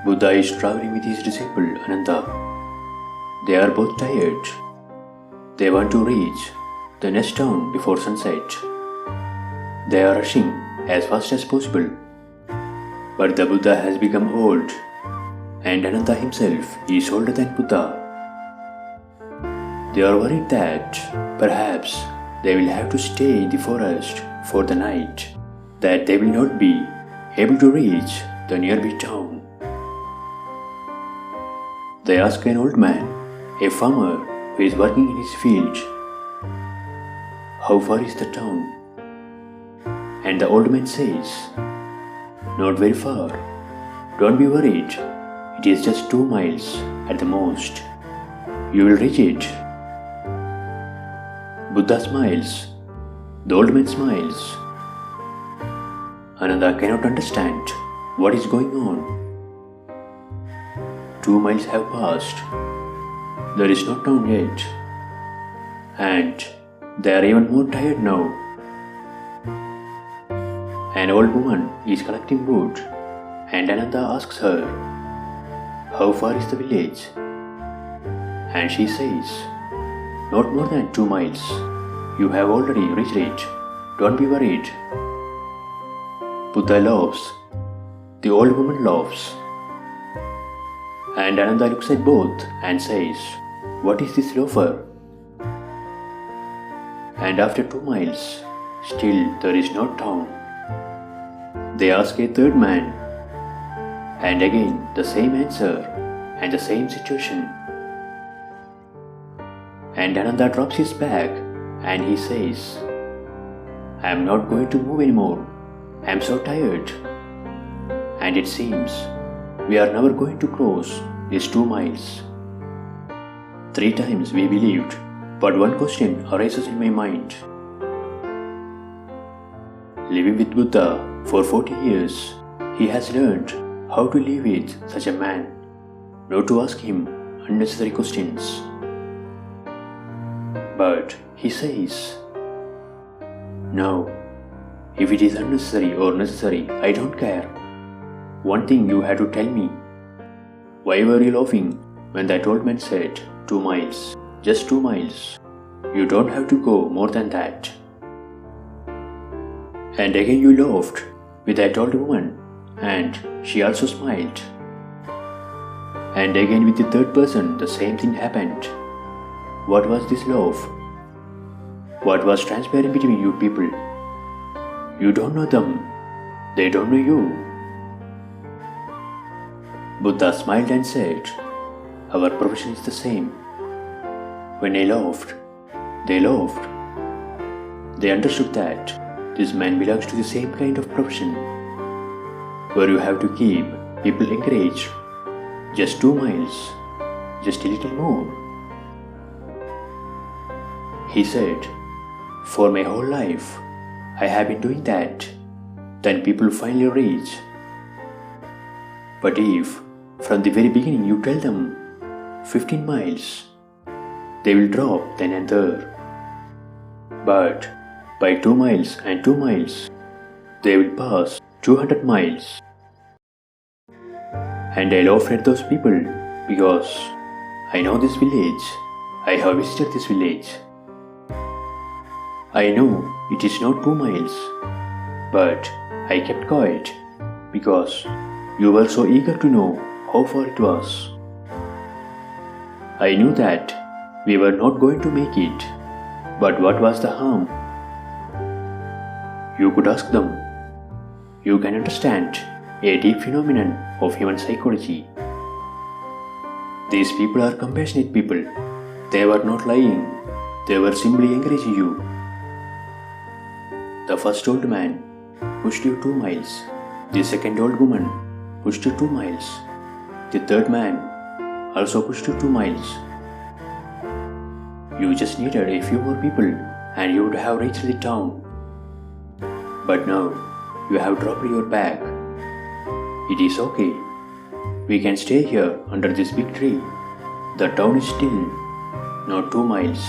Buddha is traveling with his disciple Ananda. They are both tired. They want to reach the next town before sunset. They are rushing as fast as possible. But the Buddha has become old, and Ananda himself is older than Buddha. They are worried that perhaps they will have to stay in the forest for the night, that they will not be able to reach the nearby town. They ask an old man, a farmer who is working in his field, "How far is the town?" And the old man says, "Not very far. Don't be worried. It is just 2 miles at the most. You will reach it." Buddha smiles. The old man smiles. Ananda cannot understand what is going on. 2 miles have passed. There is no town yet. And they are even more tired now. An old woman is collecting wood, and Ananda asks her, "How far is the village?" And she says, "Not more than 2 miles. You have already reached it. Don't be worried." Buddha laughs. The old woman laughs. And Ananda looks at both and says, "What is this loafer?" And after 2 miles, still there is no town. They ask a third man, and again the same answer and the same situation. And Ananda drops his bag and he says, "I am not going to move anymore. I am so tired. And it seems we are never going to cross these 2 miles. 3 times we believed, but one question arises in my mind. Living with Buddha for 40 years, he has learned how to live with such a man, not to ask him unnecessary questions. But he says, "No, if it is unnecessary or necessary, I don't care. One thing you had to tell me. Why were you laughing when that old man said 2 miles? Just 2 miles. You don't have to go more than that." And again you laughed with that old woman, and she also smiled. And again with the third person the same thing happened. What was this laugh? What was transpiring between you people? You don't know them. They don't know you. Buddha smiled and said, "Our profession is the same. When I laughed, they laughed. They understood that this man belongs to the same kind of profession, where you have to keep people encouraged. Just 2 miles, just a little more." He said, "For my whole life, I have been doing that. Then people finally reach. But if from the very beginning you tell them 15 miles, they will drop then and there. But by 2 miles and 2 miles, they will pass 200 miles. And I laughed at those people because I know this village. I have visited this village. I know it is not 2 miles, but I kept quiet because you were so eager to know how far it was. I knew that we were not going to make it, but what was the harm? You could ask them. You can understand a deep phenomenon of human psychology. These people are compassionate people. They were not lying. They were simply encouraging you. The first old man pushed you 2 miles. The second old woman pushed you 2 miles. The third man also pushed you 2 miles. You just needed a few more people and you would have reached the town. But now you have dropped your bag. It is okay. We can stay here under this big tree. The town is still not 2 miles.